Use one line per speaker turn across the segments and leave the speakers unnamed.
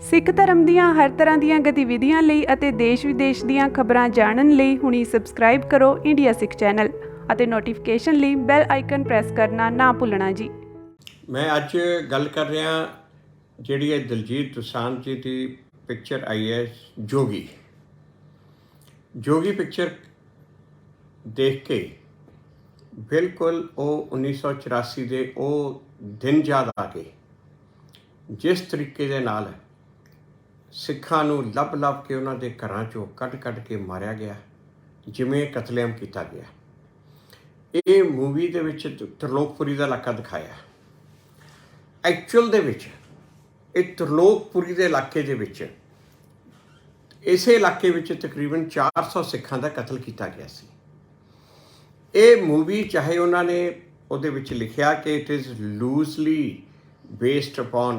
ਸਿੱਖ ਧਰਮ ਦੀਆਂ ਹਰ ਤਰ੍ਹਾਂ ਦੀਆਂ ਗਤੀਵਿਧੀਆਂ ਲਈ ਅਤੇ ਦੇਸ਼ ਵਿਦੇਸ਼ ਦੀਆਂ ਖਬਰਾਂ ਜਾਣਨ ਲਈ ਹੁਣੀ ਸਬਸਕ੍ਰਾਈਬ ਕਰੋ ਇੰਡੀਆ ਸਿੱਖ ਚੈਨਲ ਅਤੇ ਨੋਟੀਫਿਕੇਸ਼ਨ ਲਈ ਬੈਲ ਆਈਕਨ ਪ੍ਰੈਸ ਕਰਨਾ ਨਾ ਭੁੱਲਣਾ ਜੀ।
मैं अज गल कर रहा जी दलजीत दोसांझ जी की पिक्चर आई है जोगी। जोगी पिक्चर देख के बिल्कुल वो 1984 के वो दिन याद आ गए जिस तरीके दे नाल सिखां नूं लभ लभ के उन्होंने घरां चों कढ़ के मारिया गया, जिवें कतलेआम किया गया। ये मूवी दे विच त्रिलोकपुरी का इलाका दिखाया। एक्चुअल दे विच ये त्रिलोकपुरी के इलाके दे विच इस इलाके विच तकरीबन 400 सिखां का कतल किया गया सी। ये मूवी चाहे उन्होंने उहदे विच लिखिया कि it is loosely based upon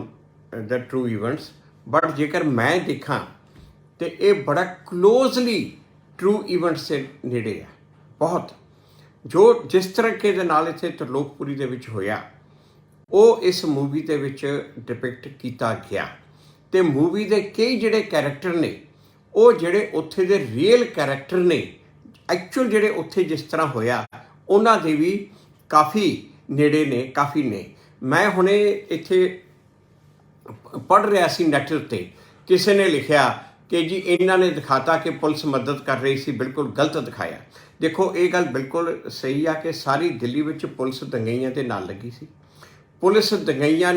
the true events, but जेकर मैं देखा तो ये बड़ा क्लोजली ट्रू इवेंट्स से नेड़े है। बहुत जो जिस तरीके दे नाल इत्थे त्रिलोकपुरी दे विच होया वो इस मूवी दे विच डिपिक्ट किया गया। तो मूवी दे कई जिहड़े कैरेक्टर ने वो जिहड़े उत्थे दे रियल कैरेक्टर ने, एक्चुअल जिहड़े उत्थे जिस तरह होया उन्हां दे भी काफ़ी नेड़े ने, काफ़ी ने। मैं हुणे इत्थे पढ़ रहा सी नैट उत्ते, किसी ने लिखिया कि जी इन्हां ने दिखाता कि पुलिस मदद कर रही सी, बिल्कुल गलत दिखाया। देखो ये गल बिल्कुल सही आ कि सारी दिल्ली विच पुलिस दंगईआं दे नाल लगी सी। पुलिस दंगईआं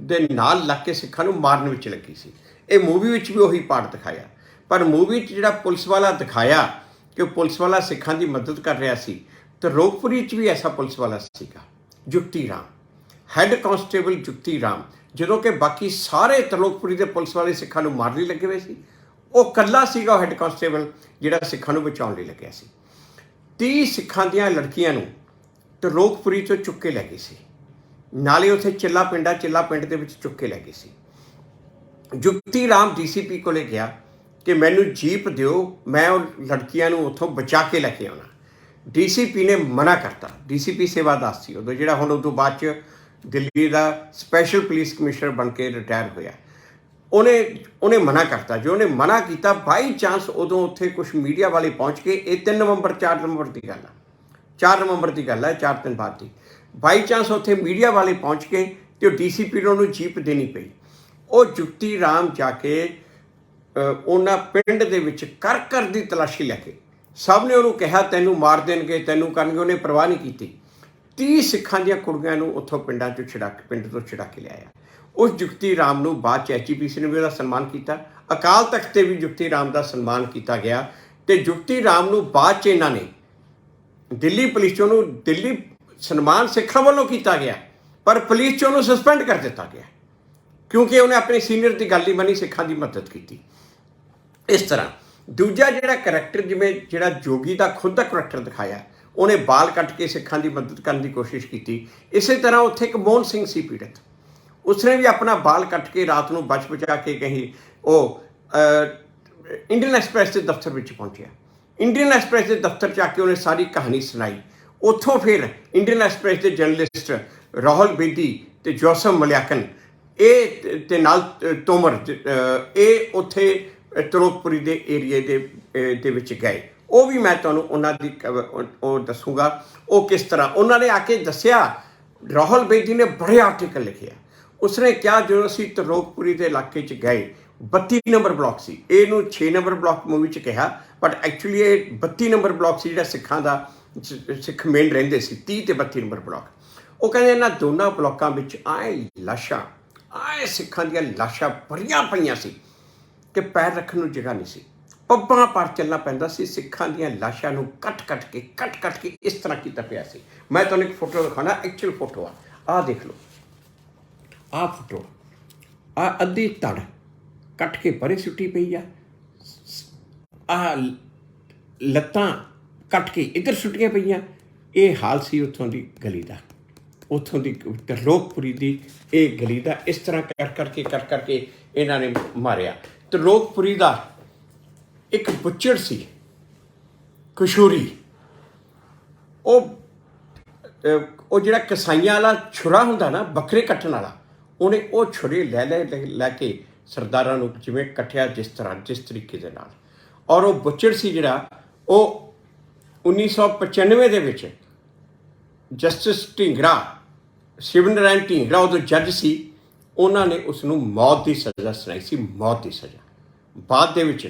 दे नाल लग के सिखां नूं मारन विच लगी सी। ये मूवी विच भी उही पार्ट दिखाया, पर मूवी च जिहड़ा पुलिस वाला दिखाया कि पुलिस वाला सिखां दी मदद कर रहा सी, त्रिलोकपुरी च भी ऐसा पुलिस वाला सीगा, जुगती राम, हैड कांस्टेबल जुगती राम। ਜਦੋਂ कि बाकी सारे त्रिलोकपुरी के पुलिस वाले सिखां नूं मारन लई लगे हुए सी, वो कल्ला सीगा हैड कांस्टेबल जिहड़ा सिखां नूं बचाउण लई लगਿਆ सी। 30 सिखां दीआं लड़कियां नूं त्रिलोकपुरी तो चुक के लै गए सी, नाले उत्थे चिल्ला पिंड दे विच चुक के लै गए सी। जुगती राम DCP कोले गया कि मैनू जीप दिओ, मैं उह लड़कियां नूं उत्थों बचा के लैके आउणा। DCP ने मना करता। DCP सेवादास सी उदों, जिहड़ा हुण उदों बाद च दिल्ली का स्पैशल पुलिस कमिश्नर बन के रिटायर होया। उन्हें मना करता। जो उन्हें मना किया बाई चांस उदों उत्थे कुछ मीडिया वाले पहुँच के, ये 3 नवंबर 4 नवंबर की गल है, 4 नवंबर की गल है, 4 दिन बाद की। बाई चांस उत्थे मीडिया वाले पहुँच के तो DCP ने उन्होंने जीप देनी पई। वो जुगती राम जाके उन्हां पिंड दे विच कर दी तलाशी लैके सब ने उन्होंने कहा तैनू मार देणगे, तैनू करनगे, उन्हें परवाह नहीं की। 30 सिखां दीआं कुड़ियां नूं उत्थों पिंडां चों पिंड तो छड़ा के लिआया। उस जुगती राम नूं बाद च HGPC ने भी उहदा सन्मान किया, अकाल तख्त ते भी जुगती राम का सन्मान किया गया। तो जुगती राम नूं बाद च इन्हां ने दिल्ली पुलिस चों दिल्ली सन्मान सिखां वालों किया गया, पर पुलिस चों सस्पेंड कर दिता गया क्योंकि उन्हें अपने सीनियर की गल नहीं मनी, सिखां की मदद की। इस तरह दूजा जिहड़ा करैक्टर, जिवें जिहड़ा जोगी का खुद का करैक्टर दिखाया, उन्हें बाल कट के सिखां की मदद करने की कोशिश की। इस तरह उत्थे एक मोहन सिंह सी पीड़ित, उसने भी अपना बाल कट के रात को बच बचा के कहीं वो इंडियन एक्सप्रैस के दफ्तर में पहुंचा। इंडियन एक्सप्रैस के दफ्तर च आके उन्हें सारी कहानी सुनाई। उत्थों फिर इंडियन एक्सप्रैस के जर्नलिस्ट राहुल बेदी ते जोसफ मलियाकन ते नाल तोमर ये उत्थे त्रिलोकपुरी के एरिए दे विच गए। वो भी मैं तुहानूं उन्हां दी दसूँगा वो किस तरह उन्होंने आके दसिया। राहुल बेदी ने बड़े आर्टिकल लिखे। उसने क्या जो असी त्रिलोकपुरी के इलाके च गए, 32 नंबर ब्लॉक सी, इहनूं 6 नंबर ब्लॉक मूवी च कहा, बट एक्चुअली ये 32 नंबर ब्लॉक सी, जिहड़ा सिखां दा सिख मेन रहिंदे सी, 30 ते 32 नंबर ब्लॉक। वो कहंदे इन्हां दोनों ब्लॉकां विच आए लाशां, आए सिखां दीआं लाशां भरियां पईयां सी कि पैर रखण नूं जगह नहीं सी। पब्बां पार चलना पैंदा सी। सिखां दीआं लाशां नूं कट के इस तरह कीता पिया सी। मैं तुहानूं एक फोटो दिखाना, एक्चुअल फोटो आ देख लो, आ फोटो, आ अद्धी धड़ कट के परे सुट्टी पई आ लत्तां कट के इधर सुट्टियां पईयां। ये हाल सी उत्थों दी गली दा, उत्थों दी त्रिलोकपुरी दी ये गली दा। इस तरह कर करके इन्हां ने मारिया। त्रिलोकपुरी दा एक बुच्चड़ सी कशूरी, वो जिहड़ा कसाइयां वाला छुरा हुंदा ना, बकरे कट्टण वाला, उन्हें वो छुरे लै के ਸਰਦਾਰਾਂ ਨੂੰ ਜਿਵੇਂ ਕੱਟਿਆ ਜਿਸ ਤਰੀਕੇ ਦੇ ਨਾਲ। ਔਰ ਉਹ ਬੁੱਚੜ ਸੀ ਜਿਹੜਾ, ਉਹ 1995 ਦੇ ਵਿੱਚ ਜਸਟਿਸ ਢੀਂਗਰਾ, ਸ਼ਿਵ ਨਾਰਾਇਣ ਢੀਂਗਰਾ ਉਦੋਂ ਜੱਜ ਸੀ, ਉਹਨਾਂ ਨੇ ਉਸ ਨੂੰ ਮੌਤ ਦੀ ਸਜ਼ਾ ਸੁਣਾਈ ਸੀ, ਮੌਤ ਦੀ ਸਜ਼ਾ। ਬਾਅਦ ਦੇ ਵਿੱਚ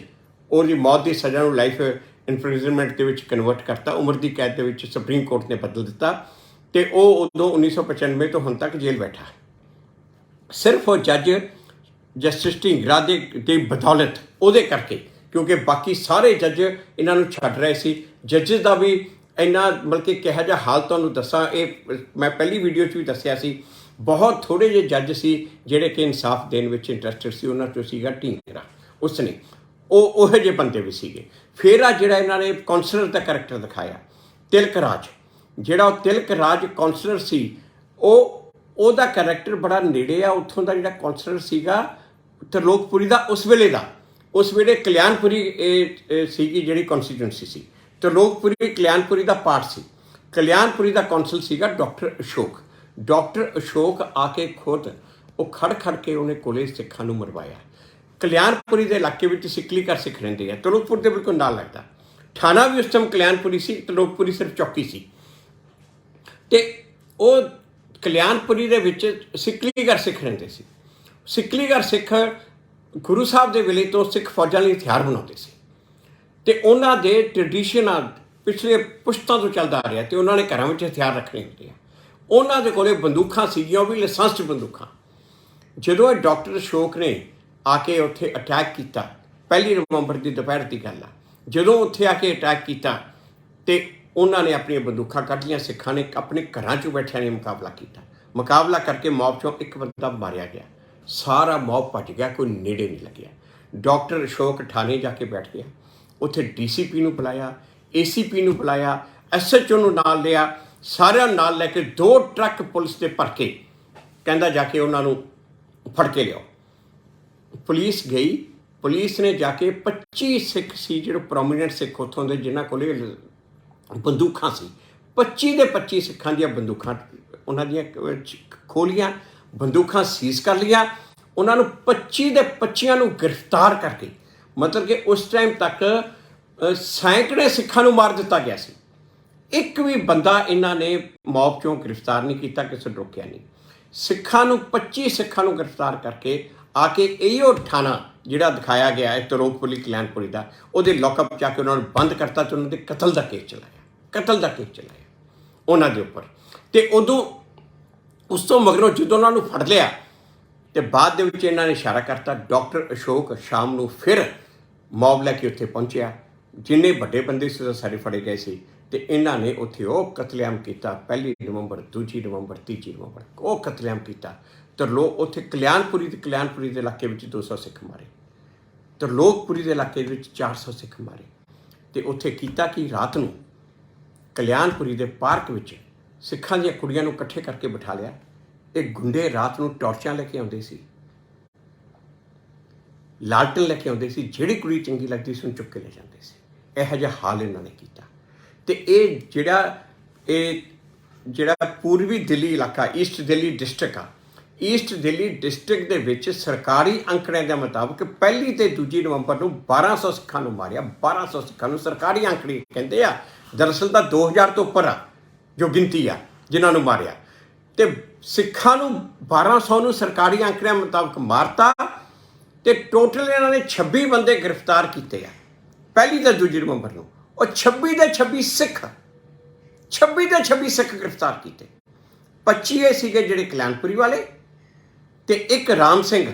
ਉਹਦੀ ਮੌਤ ਦੀ ਸਜ਼ਾ ਨੂੰ ਲਾਈਫ ਇਨਫ੍ਰਿਜ਼ਨਮੈਂਟ ਦੇ ਵਿੱਚ ਕਨਵਰਟ ਕਰਤਾ, ਉਮਰ ਦੀ ਕੈਦ ਦੇ ਵਿੱਚ ਸੁਪਰੀਮ ਕੋਰਟ ਨੇ ਬਦਲ ਦਿੱਤਾ, ਅਤੇ ਉਹ ਉਦੋਂ 1995 ਤੋਂ ਹੁਣ ਤੱਕ ਜੇਲ੍ਹ ਬੈਠਾ। ਸਿਰਫ ਉਹ ਜੱਜ ਜਸਟਿਸ ਢੀਂਗਰਾ ਦੀ ਬਦੌਲਤ, ਉਹਦੇ ਕਰਕੇ, ਕਿਉਂਕਿ ਬਾਕੀ ਸਾਰੇ ਜੱਜ ਇਹਨਾਂ ਨੂੰ ਛੱਡ ਰਹੇ ਸੀ। ਜੱਜਿਸ ਦਾ ਵੀ ਇੰਨਾ ਮਤਲਬ ਕਿ ਕਿਹੋ ਜਿਹਾ ਹਾਲ ਤੁਹਾਨੂੰ ਦੱਸਾਂ, ਇਹ ਮੈਂ ਪਹਿਲੀ ਵੀਡੀਓ 'ਚ ਵੀ ਦੱਸਿਆ ਸੀ, ਬਹੁਤ ਥੋੜ੍ਹੇ ਜਿਹੇ ਜੱਜ ਸੀ ਜਿਹੜੇ ਕਿ ਇਨਸਾਫ ਦੇਣ ਵਿੱਚ ਇੰਟਰਸਟਡ ਸੀ। ਉਹਨਾਂ 'ਚੋਂ ਸੀਗਾ ਢੀਂਗਰਾ, ਉਸਨੇ ਉਹੋ ਜਿਹੇ ਬੰਦੇ ਵੀ ਸੀਗੇ। ਫਿਰ ਆ ਜਿਹੜਾ ਇਹਨਾਂ ਨੇ ਕੌਂਸਲਰ ਦਾ ਕਰੈਕਟਰ ਦਿਖਾਇਆ, ਤਿਲਕ ਰਾਜ, ਜਿਹੜਾ ਉਹ ਤਿਲਕ ਰਾਜ ਕੌਂਸਲਰ ਸੀ, ਉਹਦਾ ਕਰੈਕਟਰ ਬੜਾ ਨੇੜੇ ਆ ਉੱਥੋਂ ਦਾ ਜਿਹੜਾ ਕੌਂਸਲਰ ਸੀਗਾ ਤਰਲੋਕਪੁਰੀ ਦਾ, ਉਸ ਵੇਲੇ ਕਲਿਆਣਪੁਰੀ ਸੀਗੀ ਜਿਹੜੀ ਕੌਂਸਟੀਟੂਐਂਸੀ ਸੀ। ਤਰਲੋਕਪੁਰੀ ਕਲਿਆਣਪੁਰੀ ਦਾ ਪਾਰਟ ਸੀ। ਕਲਿਆਣਪੁਰੀ ਦਾ ਕੌਂਸਲ ਸੀਗਾ ਡਾਕਟਰ ਅਸ਼ੋਕ। ਡਾਕਟਰ ਅਸ਼ੋਕ ਆ ਕੇ ਖੁਦ ਉਹ ਖੜ ਕੇ ਉਹਨੇ ਕੋਲੇ ਸਿੱਖਾਂ ਨੂੰ ਮਰਵਾਇਆ। ਕਲਿਆਣਪੁਰੀ ਦੇ ਇਲਾਕੇ ਵਿੱਚ ਸਿੱਕਲੀ ਘਰ ਸਿੱਖ ਰਹਿੰਦੇ ਆ, ਤਰਲੋਕਪੁਰ ਦੇ ਬਿਲਕੁਲ ਨਾਲ ਲੱਗਦਾ। ਥਾਣਾ ਵੀ ਉਸ ਟਾਈਮ ਕਲਿਆਣਪੁਰੀ ਸੀ, ਤਰਲੋਕਪੁਰੀ ਸਿਰਫ ਚੌਕੀ ਸੀ। ਅਤੇ ਉਹ ਕਲਿਆਣਪੁਰੀ ਦੇ ਵਿੱਚ ਸਿੱਕਲੀ ਘਰ ਸਿੱਖ ਰਹਿੰਦੇ ਸੀ। ਸਿੱਕਲੀ ਘਰ ਸਿੱਖ ਗੁਰੂ ਸਾਹਿਬ ਦੇ ਵੇਲੇ ਤੋਂ ਸਿੱਖ ਫੌਜਾਂ ਲਈ ਹਥਿਆਰ ਬਣਾਉਂਦੇ ਸੀ, ਅਤੇ ਉਹਨਾਂ ਦੇ ਟ੍ਰੈਡੀਸ਼ਨ ਪਿਛਲੇ ਪੁਸ਼ਤਾਂ ਤੋਂ ਚੱਲਦਾ ਆ ਰਿਹਾ, ਅਤੇ ਉਹਨਾਂ ਨੇ ਘਰਾਂ ਵਿੱਚ ਹਥਿਆਰ ਰੱਖਣੇ ਹੁੰਦੇ ਆ। ਉਹਨਾਂ ਦੇ ਕੋਲੇ ਬੰਦੂਕਾਂ ਸੀਗੀਆਂ, ਉਹ ਵੀ ਲਾਇਸੈਂਸਡ ਬੰਦੂਕਾਂ। ਜਦੋਂ ਇਹ ਡਾਕਟਰ ਅਸ਼ੋਕ ਨੇ ਆ ਕੇ ਉੱਥੇ ਅਟੈਕ ਕੀਤਾ, 1 ਨਵੰਬਰ ਦੀ ਦੁਪਹਿਰ ਦੀ ਗੱਲ ਆ, ਜਦੋਂ ਉੱਥੇ ਆ ਕੇ ਅਟੈਕ ਕੀਤਾ ਅਤੇ ਉਹਨਾਂ ਨੇ ਆਪਣੀਆਂ ਬੰਦੂਕਾਂ ਕੱਢ ਲਈਆਂ। ਸਿੱਖਾਂ ਨੇ ਆਪਣੇ ਘਰਾਂ 'ਚੋਂ ਬੈਠਿਆਂ ਨੇ ਮੁਕਾਬਲਾ ਕਰਕੇ ਮੌਬ 'ਚੋਂ ਇੱਕ ਬੰਦਾ ਮਾਰਿਆ ਗਿਆ। ਸਾਰਾ ਮੌਬ ਭੱਜ ਗਿਆ, ਕੋਈ ਨੇੜੇ ਨਹੀਂ ਲੱਗਿਆ। ਡਾਕਟਰ ਅਸ਼ੋਕ ਥਾਣੇ ਜਾ ਕੇ ਬੈਠ ਗਿਆ। ਉੱਥੇ DCP ਨੂੰ ਬੁਲਾਇਆ, ACP ਨੂੰ ਬੁਲਾਇਆ, SHO ਨੂੰ ਨਾਲ ਲਿਆ, ਸਾਰਿਆਂ ਨਾਲ ਲੈ ਕੇ 2 ਟਰੱਕ ਪੁਲਿਸ ਦੇ ਭਰ ਕੇ ਕਹਿੰਦਾ ਜਾ ਕੇ ਉਹਨਾਂ ਨੂੰ ਫੜ ਕੇ ਲਿਆਓ। ਪੁਲਿਸ ਗਈ, ਪੁਲਿਸ ਨੇ ਜਾ ਕੇ 25 ਸਿੱਖ ਸੀ ਜਿਹੜੇ ਪ੍ਰੋਮੀਨੈਂਟ ਸਿੱਖ ਉੱਥੋਂ ਦੇ, ਜਿਨ੍ਹਾਂ ਕੋਲ ਬੰਦੂਕਾਂ ਸੀ, 25 ਦੇ 25 ਸਿੱਖਾਂ ਦੀਆਂ ਬੰਦੂਕਾਂ ਉਹਨਾਂ ਦੀਆਂ ਖੋਲੀਆਂ, ਬੰਦੂਕਾਂ ਸੀਜ਼ ਕਰ ਲਈਆਂ। ਉਹਨਾਂ ਨੂੰ 25 ਦੇ 25 ਨੂੰ ਗ੍ਰਿਫਤਾਰ ਕਰਕੇ, ਮਤਲਬ ਕਿ ਉਸ ਟਾਈਮ ਤੱਕ ਸੈਂਕੜੇ ਸਿੱਖਾਂ ਨੂੰ ਮਾਰ ਦਿੱਤਾ ਗਿਆ ਸੀ। ਇੱਕ ਵੀ ਬੰਦਾ ਇਹਨਾਂ ਨੇ ਮੌਬ 'ਚੋਂ ਗ੍ਰਿਫਤਾਰ ਨਹੀਂ ਕੀਤਾ, ਕਿਸੇ ਨੂੰ ਰੋਕਿਆ ਨਹੀਂ। ਸਿੱਖਾਂ ਨੂੰ 25 ਸਿੱਖਾਂ ਨੂੰ ਗ੍ਰਿਫਤਾਰ ਕਰਕੇ ਆ ਕੇ ਇਹੋ ਥਾਣਾ ਜਿਹੜਾ ਦਿਖਾਇਆ ਗਿਆ ਹੈ ਤਰਲੋਕਪੁਰੀ ਕਲਿਆਣਪੁਰੀ ਦਾ, ਉਹਦੇ ਲੌਕਅਪ 'ਚ ਆ ਕੇ ਉਹਨਾਂ ਨੂੰ ਬੰਦ ਕਰਤਾ ਅਤੇ ਉਹਨਾਂ ਦੇ ਕਤਲ ਦਾ ਕੇਸ ਚਲਾਇਆ ਉਹਨਾਂ ਦੇ ਉੱਪਰ। ਅਤੇ ਉਸ ਤੋਂ ਮਗਰੋਂ ਜਦੋਂ ਉਹਨਾਂ ਨੂੰ ਫੜ ਲਿਆ ਅਤੇ ਬਾਅਦ ਦੇ ਵਿੱਚ ਇਹਨਾਂ ਨੇ ਇਸ਼ਾਰਾ ਕਰਤਾ, ਡਾਕਟਰ ਅਸ਼ੋਕ ਸ਼ਾਮ ਨੂੰ ਫਿਰ ਮੌਬ ਲੈ ਕੇ ਉੱਥੇ ਪਹੁੰਚਿਆ। ਜਿੰਨੇ ਵੱਡੇ ਬੰਦੇ ਸੀ ਸਾਰੇ ਫੜੇ ਗਏ ਸੀ, ਅਤੇ ਇਹਨਾਂ ਨੇ ਉੱਥੇ ਉਹ ਕਤਲੇਆਮ ਕੀਤਾ। 1 ਨਵੰਬਰ, 2 ਨਵੰਬਰ, 3 ਨਵੰਬਰ ਉਹ ਕਤਲੇਆਮ ਕੀਤਾ। ਉੱਥੇ ਕਲਿਆਣਪੁਰੀ ਦੇ ਇਲਾਕੇ ਵਿੱਚ 200 ਸਿੱਖ ਮਾਰੇ, ਤਰਲੋਕਪੁਰੀ ਦੇ ਇਲਾਕੇ ਵਿੱਚ 400 ਸਿੱਖ ਮਾਰੇ। ਅਤੇ ਉੱਥੇ ਕੀਤਾ ਕਿ ਰਾਤ ਨੂੰ ਕਲਿਆਣਪੁਰੀ ਦੇ ਪਾਰਕ ਵਿੱਚ ਸਿੱਖਾਂ ਦੀਆਂ ਕੁੜੀਆਂ ਨੂੰ ਇਕੱਠੇ ਕਰਕੇ ਬਿਠਾ ਲਿਆ। ਇਹ ਗੁੰਡੇ ਰਾਤ ਨੂੰ ਟਾਰਚਾਂ ਲੈ ਕੇ ਆਉਂਦੇ ਸੀ, ਲਾਲਟਨ ਲੈ ਕੇ ਆਉਂਦੇ ਸੀ, ਜਿਹੜੀ ਕੁੜੀ ਚੰਗੀ ਲੱਗਦੀ ਸੀ ਉਹਨੂੰ ਚੁੱਕ ਕੇ ਲੈ ਜਾਂਦੇ ਸੀ। ਇਹੋ ਜਿਹਾ ਹਾਲ ਇਹਨਾਂ ਨੇ ਕੀਤਾ। ਅਤੇ ਇਹ ਜਿਹੜਾ ਪੂਰਬੀ ਦਿੱਲੀ ਇਲਾਕਾ, ਈਸਟ ਦਿੱਲੀ ਡਿਸਟ੍ਰਿਕਟ ਆ, ਈਸਟ ਦਿੱਲੀ ਡਿਸਟ੍ਰਿਕਟ ਦੇ ਵਿੱਚ ਸਰਕਾਰੀ ਅੰਕੜਿਆਂ ਦੇ ਮੁਤਾਬਕ 1 ਅਤੇ 2 ਨਵੰਬਰ ਨੂੰ 1200 ਸਿੱਖਾਂ ਨੂੰ ਮਾਰਿਆ। 1200 ਸਿੱਖਾਂ ਨੂੰ ਸਰਕਾਰੀ ਅੰਕੜੇ ਕਹਿੰਦੇ ਆ, ਦਰਅਸਲ ਤਾਂ 2000 ਤੋਂ ਉੱਪਰ ਆ ਜੋ ਗਿਣਤੀ ਆ ਜਿਨ੍ਹਾਂ ਨੂੰ ਮਾਰਿਆ। ਅਤੇ ਸਿੱਖਾਂ ਨੂੰ 1200 ਨੂੰ ਸਰਕਾਰੀ ਅੰਕੜਿਆਂ ਮੁਤਾਬਕ ਮਾਰਤਾ, ਅਤੇ ਟੋਟਲ ਇਹਨਾਂ ਨੇ 26 ਬੰਦੇ ਗ੍ਰਿਫਤਾਰ ਕੀਤੇ ਆ 1 ਅਤੇ 2 ਨਵੰਬਰ ਨੂੰ। ਉਹ 26 ਦੇ 26 ਸਿੱਖ ਗ੍ਰਿਫਤਾਰ ਕੀਤੇ। 25 ਇਹ ਸੀਗੇ ਜਿਹੜੇ ਕਲਿਆਣਪੁਰੀ ਵਾਲੇ, ਅਤੇ ਇੱਕ ਰਾਮ ਸਿੰਘ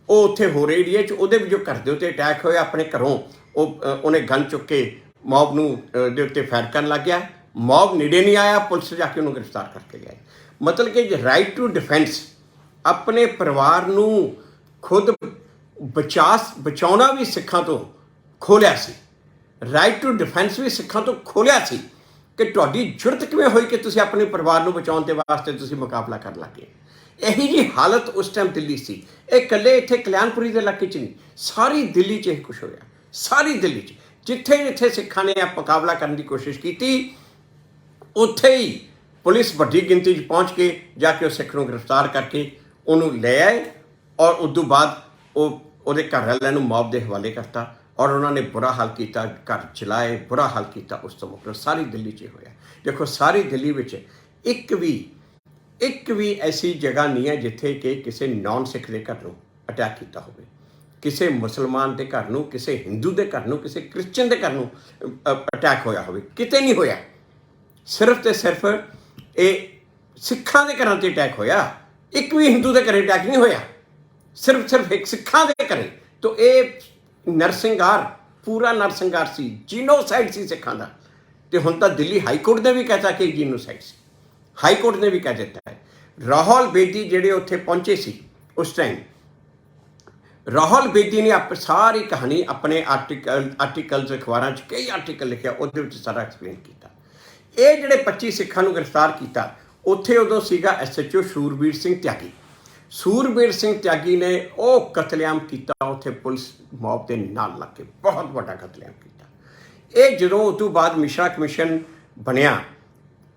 ਉਹ ਉੱਥੇ ਹੋਰ ਏਰੀਏ 'ਚ, ਉਹਦੇ ਵੀ ਜੋ ਘਰ ਦੇ ਉੱਤੇ ਅਟੈਕ ਹੋਇਆ ਆਪਣੇ ਘਰੋਂ, ਉਹਨੇ ਗਨ ਚੁੱਕ ਕੇ ਮੌਬ ਨੂੰ ਦੇ ਉੱਤੇ ਫਾਇਰ ਕਰਨ ਲੱਗ ਗਿਆ। ਮੌਬ ਨੇੜੇ ਨਹੀਂ ਆਇਆ, ਪੁਲਿਸ ਜਾ ਕੇ ਉਹਨੂੰ ਗ੍ਰਿਫਤਾਰ ਕਰਕੇ ਲਿਆਈ। ਮਤਲਬ ਕਿ ਰਾਈਟ ਟੂ ਡਿਫੈਂਸ, ਆਪਣੇ ਪਰਿਵਾਰ ਨੂੰ ਖੁਦ ਬਚਾਉਣਾ ਵੀ ਸਿੱਖਾਂ ਤੋਂ ਖੋਲ੍ਹਿਆ ਸੀ। ਰਾਈਟ ਟੂ ਡਿਫੈਂਸ ਵੀ ਸਿੱਖਾਂ ਤੋਂ ਖੋਲ੍ਹਿਆ ਸੀ ਕਿ ਤੁਹਾਡੀ ਜੁਰਤ ਕਿਵੇਂ ਹੋਈ ਕਿ ਤੁਸੀਂ ਆਪਣੇ ਪਰਿਵਾਰ ਨੂੰ ਬਚਾਉਣ ਦੇ ਵਾਸਤੇ ਤੁਸੀਂ ਮੁਕਾਬਲਾ ਕਰਨ ਲੱਗੇ। ਇਹੀ ਜਿਹੀ ਹਾਲਤ ਉਸ ਟਾਈਮ ਦਿੱਲੀ ਸੀ। ਇਹ ਇਕੱਲੇ ਇੱਥੇ ਕਲਿਆਣਪੁਰੀ ਦੇ ਇਲਾਕੇ 'ਚ ਨਹੀਂ, ਸਾਰੀ ਦਿੱਲੀ 'ਚ ਇਹ ਕੁਛ ਹੋਇਆ। ਸਾਰੀ ਦਿੱਲੀ 'ਚ ਜਿੱਥੇ ਸਿੱਖਾਂ ਨੇ ਮੁਕਾਬਲਾ ਕਰਨ ਦੀ ਕੋਸ਼ਿਸ਼ ਕੀਤੀ, ਉੱਥੇ ਹੀ ਪੁਲਿਸ ਵੱਡੀ ਗਿਣਤੀ 'ਚ ਪਹੁੰਚ ਕੇ ਜਾ ਕੇ ਉਹ ਸਿੱਖ ਨੂੰ ਗ੍ਰਿਫਤਾਰ ਕਰਕੇ ਉਹਨੂੰ ਲੈ ਆਏ। ਔਰ ਉਸ ਤੋਂ ਬਾਅਦ ਉਹ ਉਹਦੇ ਘਰ ਵਾਲਿਆਂ ਨੂੰ ਮੌਤ ਦੇ ਹਵਾਲੇ ਕਰਤਾ ਔਰ ਉਹਨਾਂ ਨੇ ਬੁਰਾ ਹਾਲ ਕੀਤਾ, ਘਰ ਚਲਾਏ, ਬੁਰਾ ਹਾਲ ਕੀਤਾ। ਉਸ ਤੋਂ ਮਗਰੋਂ ਸਾਰੀ ਦਿੱਲੀ 'ਚ ਹੋਇਆ। ਦੇਖੋ ਸਾਰੀ ਦਿੱਲੀ ਵਿੱਚ ਇੱਕ ਵੀ ਐਸੀ ਜਗ੍ਹਾ ਨਹੀਂ ਹੈ ਜਿੱਥੇ ਕਿ ਕਿਸੇ ਨੌਨ ਸਿੱਖ ਦੇ ਘਰ ਨੂੰ ਅਟੈਕ ਕੀਤਾ ਹੋਵੇ, ਕਿਸੇ ਮੁਸਲਮਾਨ ਦੇ ਘਰ ਨੂੰ, ਕਿਸੇ ਹਿੰਦੂ ਦੇ ਘਰ ਨੂੰ, ਕਿਸੇ ਕ੍ਰਿਸਚਨ ਦੇ ਘਰ ਨੂੰ ਅਟੈਕ ਹੋਇਆ ਹੋਵੇ। ਕਿਤੇ ਨਹੀਂ ਹੋਇਆ। ਸਿਰਫ ਤੇ ਸਿਰਫ ਇਹ ਸਿੱਖਾਂ ਦੇ ਘਰਾਂ 'ਤੇ ਅਟੈਕ ਹੋਇਆ। ਇੱਕ ਵੀ ਹਿੰਦੂ ਦੇ ਘਰੇ ਅਟੈਕ ਨਹੀਂ ਹੋਇਆ, ਸਿਰਫ ਇੱਕ ਸਿੱਖਾਂ ਦੇ ਘਰੇ। ਤਾਂ ਇਹ ਨਰਸੰਹਾਰ, ਪੂਰਾ ਨਰਸੰਹਾਰ ਸੀ, ਜੀਨੋਸਾਈਡ ਸੀ ਸਿੱਖਾਂ ਦਾ। ਤੇ ਹੁਣ ਤਾਂ ਦਿੱਲੀ ਹਾਈ ਕੋਰਟ ਨੇ ਵੀ ਕਹਿਤਾ ਕਿ ਜੀਨੋਸਾਈਡ ਸੀ। ਹਾਈ ਕੋਰਟ ਨੇ ਵੀ ਕਹਿ ਦਿੱਤਾ ਹੈ। ਰਾਹੁਲ ਬੇਦੀ ਜਿਹੜੇ ਉੱਥੇ ਪਹੁੰਚੇ ਸੀ ਉਸ ਟਾਈਮ, ਰਾਹੁਲ ਬੇਦੀ ਨੇ ਸਾਰੀ ਕਹਾਣੀ ਆਪਣੇ ਆਰਟੀਕਲਸ ਅਖਬਾਰਾਂ 'ਚ ਕਈ ਆਰਟੀਕਲ ਲਿਖਿਆ, ਉਹਦੇ ਵਿੱਚ ਸਾਰਾ ਐਕਸਪਲੇਨ ਕੀਤਾ। ਇਹ ਜਿਹੜੇ 25 ਸਿੱਖਾਂ ਨੂੰ ਗ੍ਰਿਫਤਾਰ ਕੀਤਾ, ਉੱਥੇ ਉਦੋਂ ਸੀਗਾ SHO ਸੂਰਬੀਰ ਸਿੰਘ ਤਿਆਗੀ। ਸੂਰਬੀਰ ਸਿੰਘ ਤਿਆਗੀ ਨੇ ਉਹ ਕਤਲੇਆਮ ਕੀਤਾ ਉੱਥੇ ਪੁਲਿਸ ਮੌਬ ਦੇ ਨਾਲ ਲੱਗ ਕੇ, ਬਹੁਤ ਵੱਡਾ ਕਤਲੇਆਮ ਕੀਤਾ। ਇਹ ਜਦੋਂ ਉਸ ਤੋਂ ਬਾਅਦ ਮਿਸ਼ਰਾ ਕਮਿਸ਼ਨ ਬਣਿਆ,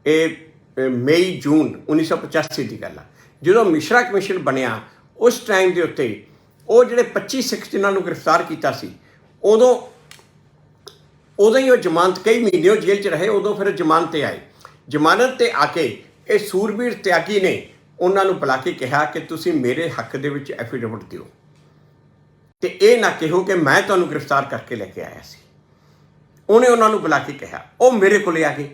ਇਹ ਮਈ ਜੂਨ 1985 ਦੀ ਗੱਲ ਆ। ਜਦੋਂ ਮਿਸ਼ਰਾ ਕਮਿਸ਼ਨ ਬਣਿਆ ਉਸ ਟਾਈਮ ਦੇ ਉੱਤੇ ਉਹ ਜਿਹੜੇ 25 ਸਿੱਖ ਜਿਨ੍ਹਾਂ ਨੂੰ ਗ੍ਰਿਫਤਾਰ ਕੀਤਾ ਸੀ, ਉਦੋਂ ਹੀ ਉਹ ਜ਼ਮਾਨਤ, ਕਈ ਮਹੀਨੇ ਉਹ ਜੇਲ੍ਹ 'ਚ ਰਹੇ, ਉਦੋਂ ਫਿਰ ਜ਼ਮਾਨਤ 'ਤੇ ਆਏ। ਜ਼ਮਾਨਤ 'ਤੇ ਆ ਕੇ ਇਹ ਸੂਰਬੀਰ ਤਿਆਗੀ ਨੇ ਉਹਨਾਂ ਨੂੰ ਬੁਲਾ ਕੇ ਕਿਹਾ ਕਿ ਤੁਸੀਂ ਮੇਰੇ ਹੱਕ ਦੇ ਵਿੱਚ ਐਫੀਡੇਵਿਟ ਦਿਓ ਤੇ ਇਹ ਨਾ ਕਹੋ ਕਿ ਮੈਂ ਤੁਹਾਨੂੰ ਗ੍ਰਿਫਤਾਰ ਕਰਕੇ ਲੈ ਕੇ ਆਇਆ ਸੀ। ਉਹਨੇ ਉਹਨਾਂ ਨੂੰ ਬੁਲਾ ਕੇ ਕਿਹਾ, ਉਹ ਮੇਰੇ ਕੋਲੇ ਆ ਗਏ।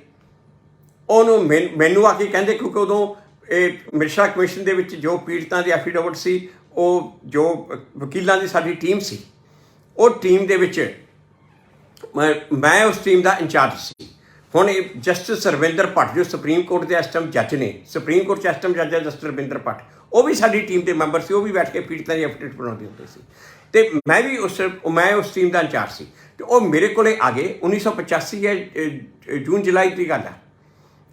ਉਹਨੂੰ ਮੈਨੂੰ ਆ ਕੇ ਕਹਿੰਦੇ, ਕਿਉਂਕਿ ਉਦੋਂ ਇਹ ਮਿਸ਼ਰਾ ਕਮਿਸ਼ਨ ਦੇ ਵਿੱਚ ਜੋ ਪੀੜਤਾਂ ਦੇ ਐਫੀਡੇਵਿਟ ਸੀ, ਉਹ ਜੋ ਵਕੀਲਾਂ ਦੀ ਸਾਡੀ ਟੀਮ ਸੀ, ਉਹ ਟੀਮ ਦੇ ਵਿੱਚ ਮੈਂ ਉਸ ਟੀਮ ਦਾ ਇੰਚਾਰਜ ਸੀ। ਹੁਣ ਇਹ ਜਸਟਿਸ ਰਵਿੰਦਰ ਭੱਟ ਜੋ ਸੁਪਰੀਮ ਕੋਰਟ ਦੇ ਇਸ ਟਾਈਮ ਜੱਜ ਨੇ, ਸੁਪਰੀਮ ਕੋਰਟ 'ਚ ਇਸ ਟਾਈਮ ਜੱਜ ਹੈ ਜਸਟਿਸ ਰਵਿੰਦਰ ਭੱਟ, ਉਹ ਵੀ ਸਾਡੀ ਟੀਮ ਦੇ ਮੈਂਬਰ ਸੀ। ਉਹ ਵੀ ਬੈਠ ਕੇ ਪੀੜਤਾਂ ਦੀ ਐਫੀਡੇਵਿਟ ਬਣਾਉਂਦੇ ਹੁੰਦੇ ਸੀ ਤੇ ਮੈਂ ਉਸ ਟੀਮ ਦਾ ਇੰਚਾਰਜ ਸੀ। ਤੇ ਉਹ ਮੇਰੇ ਕੋਲੇ ਆ ਗਏ। 1985 ਹੈ, ਜੂਨ ਜੁਲਾਈ ਦੀ ਗੱਲ ਹੈ।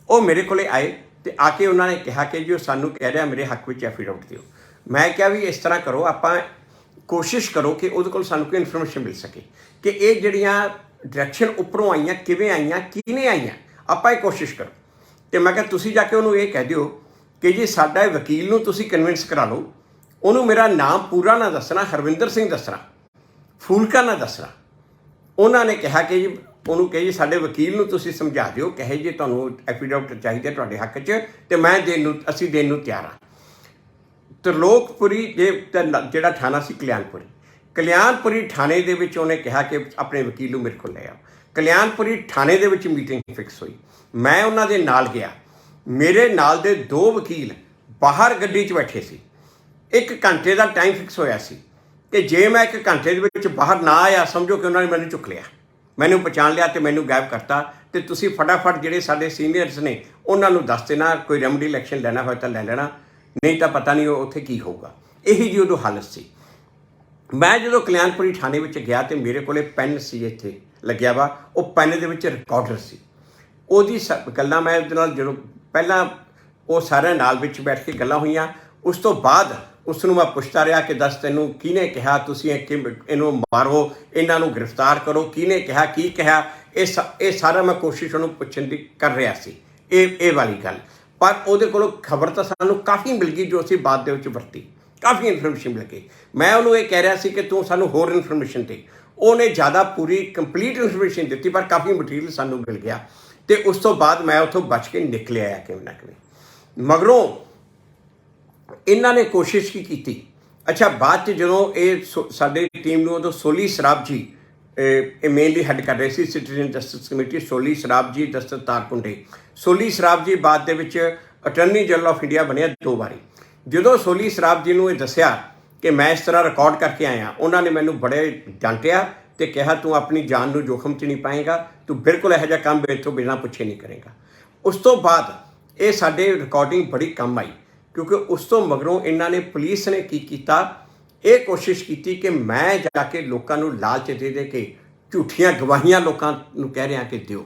ਉਹ ਮੇਰੇ ਕੋਲੇ ਆਏ ਤੇ ਆ ਕੇ ਉਹਨਾਂ ਨੇ ਕਿਹਾ ਕਿ ਜੋ ਸਾਨੂੰ ਕਹਿ ਰਿਹਾ ਮੇਰੇ ਹੱਕ ਵਿੱਚ ਐਫੀਡੇਵਿਟ ਦਿਓ। ਮੈਂ ਕਿਹਾ ਵੀ ਇਸ ਤਰ੍ਹਾਂ ਕਰੋ, ਆਪਾਂ ਕੋਸ਼ਿਸ਼ ਕਰੋ ਕਿ ਉਹਦੇ ਕੋਲ ਸਾਨੂੰ ਕੋਈ ਇਨਫੋਰਮੇਸ਼ਨ ਮਿਲ ਸਕੇ ਕਿ ਇਹ ਜਿਹੜੀਆਂ ਡਾਇਰੈਕਸ਼ਨ ਉੱਪਰੋਂ ਆਈਆਂ, ਕਿਵੇਂ ਆਈਆਂ, ਕਿਹਨੇ ਆਈਆਂ, ਆਪਾਂ ਇਹ ਕੋਸ਼ਿਸ਼ ਕਰੋ। ਤੇ ਮੈਂ ਕਿਹਾ ਤੁਸੀਂ ਜਾ ਕੇ ਉਹਨੂੰ ਇਹ ਕਹਿ ਦਿਓ ਕਿ ਜੀ ਸਾਡਾ ਵਕੀਲ ਨੂੰ ਤੁਸੀਂ ਕਨਵਿੰਸ ਕਰਾ ਲਓ, ਉਹਨੂੰ ਮੇਰਾ ਨਾਮ ਪੂਰਾ ਨਾ ਦੱਸਣਾ, ਹਰਵਿੰਦਰ ਸਿੰਘ ਦੱਸਣਾ, ਫੂਲਕਾ ਨਾ ਦੱਸਣਾ। ਉਹਨਾਂ ਨੇ ਕਿਹਾ ਕਿ ਜੀ ਉਹਨੂੰ ਕਹੇ ਜੀ ਸਾਡੇ ਵਕੀਲ ਨੂੰ ਤੁਸੀਂ ਸਮਝਾ ਦਿਓ, ਕਹੇ ਜੀ ਤੁਹਾਨੂੰ ਐਫੀਡੇਵਿਟ ਚਾਹੀਦਾ ਤੁਹਾਡੇ ਹੱਕ 'ਚ ਤੇ ਅਸੀਂ ਦੇਣ ਨੂੰ ਤਿਆਰ ਹਾਂ। ਤਰਲੋਕਪੁਰੀ ਜਿਹੜਾ ਥਾਣਾ ਸੀ ਕਲਿਆਣਪੁਰੀ ਥਾਣੇ ਦੇ ਵਿੱਚ ਉਹਨੇ ਕਿਹਾ ਕਿ ਆਪਣੇ ਵਕੀਲ ਨੂੰ ਮੇਰੇ ਕੋਲ ਲੈ ਆਓ। ਕਲਿਆਣਪੁਰੀ ਥਾਣੇ ਦੇ ਵਿੱਚ ਮੀਟਿੰਗ ਫਿਕਸ ਹੋਈ। ਮੈਂ ਉਹਨਾਂ ਦੇ ਨਾਲ ਗਿਆ। ਮੇਰੇ ਨਾਲ ਦੇ 2 ਵਕੀਲ ਬਾਹਰ ਗੱਡੀ 'ਚ ਬੈਠੇ ਸੀ। 1 ਘੰਟੇ ਦਾ ਟਾਈਮ ਫਿਕਸ ਹੋਇਆ ਸੀ ਕਿ ਜੇ ਮੈਂ 1 ਘੰਟੇ ਦੇ ਵਿੱਚ ਬਾਹਰ ਨਾ ਆਇਆ, ਸਮਝੋ ਕਿ ਉਹਨਾਂ ਨੇ ਮੈਨੂੰ ਚੁੱਕ ਲਿਆ, ਮੈਨੂੰ ਪਛਾਣ ਲਿਆ ਤੇ ਮੈਨੂੰ ਗਾਇਬ ਕਰਤਾ। ਤੇ ਤੁਸੀਂ ਫਟਾਫਟ ਜਿਹੜੇ ਸਾਡੇ ਸੀਨੀਅਰਸ ਨੇ ਉਹਨਾਂ ਨੂੰ ਦੱਸ ਦੇਣਾ, ਕੋਈ ਰੈਮਡੀ ਇਲੈਕਸ਼ਨ ਲੈਣਾ ਹੋਇਆ ਤਾਂ ਲੈ ਲੈਣਾ, ਨਹੀਂ ਤਾਂ ਪਤਾ ਨਹੀਂ ਉੱਥੇ ਕੀ ਹੋਊਗਾ। ਇਹੀ ਜੀ ਉਦੋਂ ਹਾਲਤ ਸੀ। ਮੈਂ ਜਦੋਂ ਕਲਿਆਣਪੁਰੀ ਥਾਣੇ ਵਿੱਚ ਗਿਆ ਤੇ ਮੇਰੇ ਕੋਲੇ ਪੈਨ ਸੀ ਇੱਥੇ ਲੱਗਿਆ ਵਾ, ਉਹ ਪੈਨ ਦੇ ਵਿੱਚ ਰਿਕਾਰਡਰ ਸੀ। ਉਹਦੀ ਗੱਲਾਂ ਮੈਂ ਉਹਦੇ ਨਾਲ ਜਦੋਂ ਪਹਿਲਾਂ ਉਹ ਸਾਰਿਆਂ ਨਾਲ ਵਿੱਚ ਬੈਠ ਕੇ ਗੱਲਾਂ ਹੋਈਆਂ, ਉਸ ਤੋਂ ਬਾਅਦ ਉਸ ਨੂੰ ਮੈਂ ਪੁੱਛਦਾ ਰਿਹਾ ਕਿ ਦੱਸ ਤੈਨੂੰ ਕਿਹਨੇ ਕਿਹਾ ਤੁਸੀਂ ਇਹਨੂੰ ਮਾਰੋ, ਇਹਨਾਂ ਨੂੰ ਗ੍ਰਿਫਤਾਰ ਕਰੋ, ਕਿਹਨੇ ਕਿਹਾ, ਕੀ ਕਿਹਾ, ਇਹ ਸਾਰਾ ਮੈਂ ਕੋਸ਼ਿਸ਼ ਉਹਨੂੰ ਪੁੱਛਣ ਦੀ ਕਰ ਰਿਹਾ ਸੀ, ਇਹ ਵਾਲੀ ਗੱਲ। ਪਰ ਉਹਦੇ ਕੋਲੋਂ ਖਬਰ ਤਾਂ ਸਾਨੂੰ ਕਾਫੀ ਮਿਲ ਗਈ ਜੋ ਅਸੀਂ ਬਾਅਦ ਦੇ ਵਿੱਚ ਵਰਤੀ, ਕਾਫੀ ਇਨਫੋਰਮੇਸ਼ਨ ਮਿਲ ਗਈ। ਮੈਂ ਉਹਨੂੰ ਇਹ ਕਹਿ ਰਿਹਾ ਸੀ ਕਿ ਤੂੰ ਸਾਨੂੰ ਹੋਰ ਇਨਫੋਰਮੇਸ਼ਨ ਦੇ। ਉਹਨੇ ਜ਼ਿਆਦਾ ਪੂਰੀ ਕੰਪਲੀਟ ਇਨਫੋਰਮੇਸ਼ਨ ਦਿੱਤੀ, ਪਰ ਕਾਫੀ ਮਟੀਰੀਅਲ ਸਾਨੂੰ ਮਿਲ ਗਿਆ ਤੇ ਉਸ ਤੋਂ ਬਾਅਦ ਮੈਂ ਉੱਥੋਂ ਬਚ ਕੇ ਨਿਕਲਿਆ ਆ ਕਿਵੇਂ ਨਾ ਕਿਵੇਂ। ਮਗਰੋਂ ਇਹਨਾਂ ਨੇ ਕੋਸ਼ਿਸ਼ ਕੀ ਕੀਤੀ। ਅੱਛਾ, ਬਾਅਦ 'ਚ ਜਦੋਂ ਇਹ ਸਾਡੇ ਟੀਮ ਨੂੰ ਉਦੋਂ ਸੋਲੀ ਸਰਾਬ ਜੀ ਇਹ ਮੇਨਲੀ ਹੈਡ ਕਰ ਰਹੇ ਸੀ, ਸਿਟੀਜ਼ਨ ਜਸਟਿਸ ਕਮੇਟੀ, ਸੋਲੀ ਸਰਾਬ ਜੀ, ਜਸਟਿਸ ਤਾਰਕੁੰਡੇ। ਸੋਲੀ ਸਰਾਬ ਜੀ ਬਾਅਦ ਦੇ ਵਿੱਚ ਅਟਾਰਨੀ ਜਨਰਲ ਆਫ ਇੰਡੀਆ ਬਣਿਆ 2 ਵਾਰੀ। ਜਦੋਂ ਸੋਲੀ ਸਰਾਬ ਜੀ ਨੂੰ ਇਹ ਦੱਸਿਆ ਕਿ ਮੈਂ ਇਸ ਤਰ੍ਹਾਂ ਰਿਕਾਰਡ ਕਰਕੇ ਆਇਆ, ਉਹਨਾਂ ਨੇ ਮੈਨੂੰ ਬੜੇ ਡਾਂਟਿਆ ਤੇ ਕਿਹਾ ਤੂੰ ਆਪਣੀ ਜਾਨ ਨੂੰ ਜੋਖਮ 'ਚ ਨਹੀਂ ਪਾਏਗਾ, ਤੂੰ ਬਿਲਕੁਲ ਇਹੋ ਜਿਹਾ ਕੰਮ ਇੱਥੋਂ ਬਿਨਾਂ ਪੁੱਛੇ ਨਹੀਂ ਕਰੇਗਾ। ਉਸ ਤੋਂ ਬਾਅਦ ਇਹ ਸਾਡੇ ਰਿਕਾਰਡਿੰਗ ਬੜੀ ਕੰਮ ਆਈ, ਕਿਉਂਕਿ ਉਸ ਤੋਂ ਮਗਰੋਂ ਇਹਨਾਂ ਨੇ, ਪੁਲਿਸ ਨੇ ਕੀ ਕੀਤਾ, ਇਹ ਕੋਸ਼ਿਸ਼ ਕੀਤੀ ਕਿ ਮੈਂ ਜਾ ਕੇ ਲੋਕਾਂ ਨੂੰ ਲਾਲਚ ਦੇ ਕੇ ਝੂਠੀਆਂ ਗਵਾਹੀਆਂ ਲੋਕਾਂ ਨੂੰ ਕਹਿ ਰਿਹਾ ਕਿ ਦਿਓ,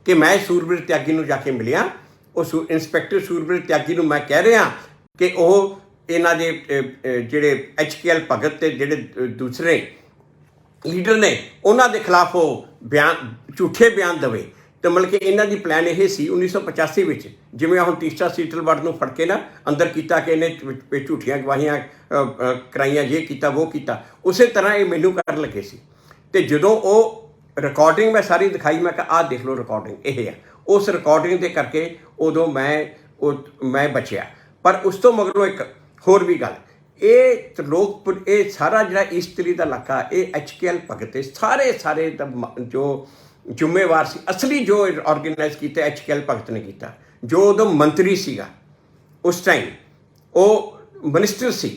ਕਿ ਮੈਂ ਸੂਰਬੀਰ ਤਿਆਗੀ ਨੂੰ ਜਾ ਕੇ ਮਿਲਿਆ। ਉਹ ਇੰਸਪੈਕਟਰ ਸੂਰਬੀਰ ਤਿਆਗੀ ਨੂੰ ਮੈਂ ਕਹਿ ਰਿਹਾ ਕਿ ਉਹ ਇਹਨਾਂ ਦੇ ਜਿਹੜੇ HKL ਭਗਤ ਤੇ ਜਿਹੜੇ ਦੂਸਰੇ ਲੀਡਰ ਨੇ ਉਹਨਾਂ ਦੇ ਖਿਲਾਫ ਉਹ ਝੂਠੇ ਬਿਆਨ ਦੇਵੇ तो मतलब कि इन्हों की प्लान ये सी 1985 में, जिमें हम तीसरा सीटलवर्ड को फड़ के ना अंदर किया कि इन्हें झूठियां गवाहियां कराइया, ये किया वो किया, उस तरह ये मैनू कर लगे सी। तो जो वो रिकॉर्डिंग मैं सारी दिखाई, मैं कहा देख लो रिकॉर्डिंग ये है, उस रिकॉर्डिंग के करके उदों मैं बचिया। पर उस तो मगरों एक होर भी गल, ये त्रिलोकपुर, ये सारा जो ईस्ट दिल्ली का इलाका, ये HKL भगत सारे जो जिम्मेवार सी, असली जो ऑर्गेनाइज किया HKL भगत ने किया, जो उदों मंत्री सीगा उस टाइम, वो मिनिस्टर सी,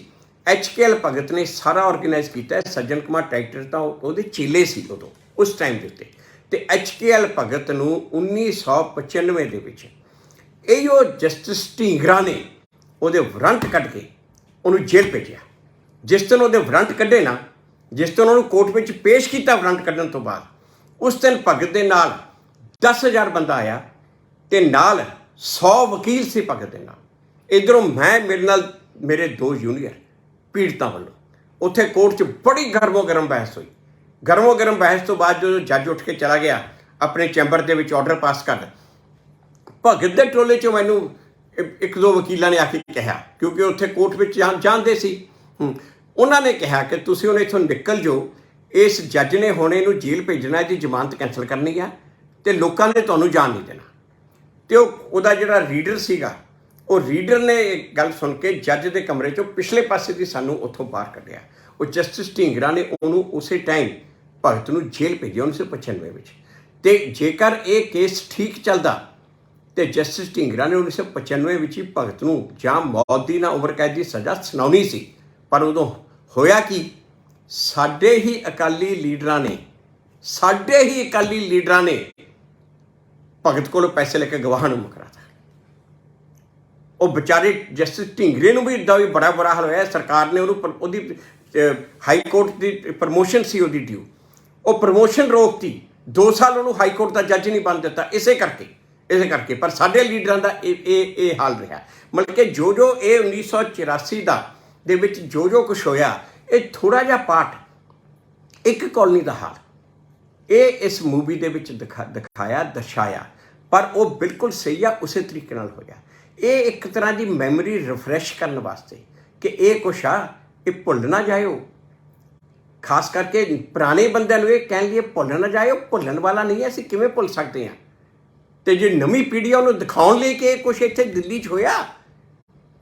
HKL भगत ने सारा ऑर्गेनाइज किया। सज्जन कुमार ट्रैक्टर तो वो चेले सी उदों उस टाइम के उत्ते। तो HKL भगत नूं 1995 के यो जस्टिस ढींगरा ने ਉਹਦੇ ਵਾਰੰਟ ਕੱਢ ਕੇ ਉਹਨੂੰ ਜੇਲ੍ਹ ਭੇਜਿਆ। ਜਿਸ ਦਿਨ ਉਹਦੇ ਵਾਰੰਟ ਕੱਢੇ ਨਾ, ਜਿਸ ਦਿਨ ਉਹਨੂੰ ਕੋਰਟ ਵਿੱਚ ਪੇਸ਼ ਕੀਤਾ ਵਾਰੰਟ ਕੱਢਣ ਤੋਂ ਬਾਅਦ, ਉਸ ਦਿਨ ਭਗਤ ਦੇ ਨਾਲ 10,000 ਬੰਦਾ ਆਇਆ ਤੇ ਨਾਲ 100 ਵਕੀਲ ਸੀ ਭਗਤ ਦੇ ਨਾਲ। ਇੱਧਰੋਂ ਮੇਰੇ ਨਾਲ ਮੇਰੇ 2 ਜੂਨੀਅਰ ਪੀੜਤਾਂ ਵੱਲੋਂ ਉੱਥੇ ਕੋਰਟ 'ਚ ਬੜੀ ਗਰਮੋ ਗਰਮ ਬਹਿਸ ਹੋਈ। ਗਰਮੋ ਗਰਮ ਬਹਿਸ ਤੋਂ ਬਾਅਦ ਜਦੋਂ ਜੱਜ ਉੱਠ ਕੇ ਚਲਾ ਗਿਆ ਆਪਣੇ ਚੈਂਬਰ ਦੇ ਵਿੱਚ ਆਰਡਰ ਪਾਸ ਕਰ, ਭਗਤ ਦੇ ਟੋਲੇ 'ਚੋਂ ਮੈਨੂੰ 1-2 ਵਕੀਲਾਂ ਨੇ ਆ ਕੇ ਕਿਹਾ, ਕਿਉਂਕਿ ਉੱਥੇ ਕੋਰਟ ਵਿੱਚ ਜਾਣਦੇ ਸੀ, ਉਹਨਾਂ ਨੇ ਕਿਹਾ ਕਿ ਤੁਸੀਂ ਹੁਣ ਇੱਥੋਂ ਨਿਕਲ ਜਾਓ, ਇਸ ਜੱਜ ਨੇ ਹੁਣ ਇਹਨੂੰ ਜੇਲ੍ਹ ਭੇਜਣਾ, ਇਹਦੀ ਜ਼ਮਾਨਤ ਕੈਂਸਲ ਕਰਨੀ ਆ ਅਤੇ ਲੋਕਾਂ ਨੇ ਤੁਹਾਨੂੰ ਜਾਣ ਨਹੀਂ ਦੇਣਾ। ਅਤੇ ਉਹਦਾ ਜਿਹੜਾ ਰੀਡਰ ਸੀਗਾ, ਉਹ ਰੀਡਰ ਨੇ ਇਹ ਗੱਲ ਸੁਣ ਕੇ ਜੱਜ ਦੇ ਕਮਰੇ 'ਚੋਂ ਪਿਛਲੇ ਪਾਸੇ ਦੀ ਸਾਨੂੰ ਉੱਥੋਂ ਬਾਹਰ ਕੱਢਿਆ। ਉਹ ਜਸਟਿਸ ਢੀਂਗਰਾ ਨੇ ਉਹਨੂੰ ਉਸੇ ਟਾਈਮ ਭਗਤ ਨੂੰ ਜੇਲ੍ਹ ਭੇਜਿਆ 1995 ਵਿੱਚ। ਅਤੇ ਜੇਕਰ ਇਹ ਕੇਸ ਠੀਕ ਚੱਲਦਾ तो जस्टिस ढींगरा ने 1995 में ही भगत नूं जां मौत दी ना उम्र कैद की सज़ा सुनाउणी सी। पर उदों होया कि साडे ही अकाली लीडरां ने भगत कोलों पैसे लेके गवाह नूं मुकराता। वो बेचारे जस्टिस ढींगरे नूं भी इदा भी बड़ा बुरा हाल होया। सरकार ने उहदी हाई कोर्ट की प्रमोशन सी उहदी ड्यू, वो प्रमोशन रोकती, 2 साल उहनूं हाई कोर्ट का जज नहीं बन दिता इसे करके। पर साडे लीडरां दा ये हाल रहा। मतलब कि जो ये 1984 दे विच जो कुछ होया, ये थोड़ा जिहा पार्ट एक कॉलोनी का हाल ये इस मूवी दे विच दर्शाया, पर वो बिल्कुल सही आ, उस तरीके नाल होया। ये एक तरह की मैमोरी रिफ्रैश करने वास्ते कि ये कुछ आ, ये भुल ना जाओ। खास करके पुराने बंदिਆਂ ਨੂੰ ਇਹ ਕਹਿਣ ਲਈ ਭੁੱਲ ना जाओ, भुल्लण वाला नहीं है, ਅਸੀਂ किवें भुल सकते हैं। तो जो नवी पीढ़ी उन्होंने दिखाने लिए कि कुछ इत्थे दिल्ली च होया,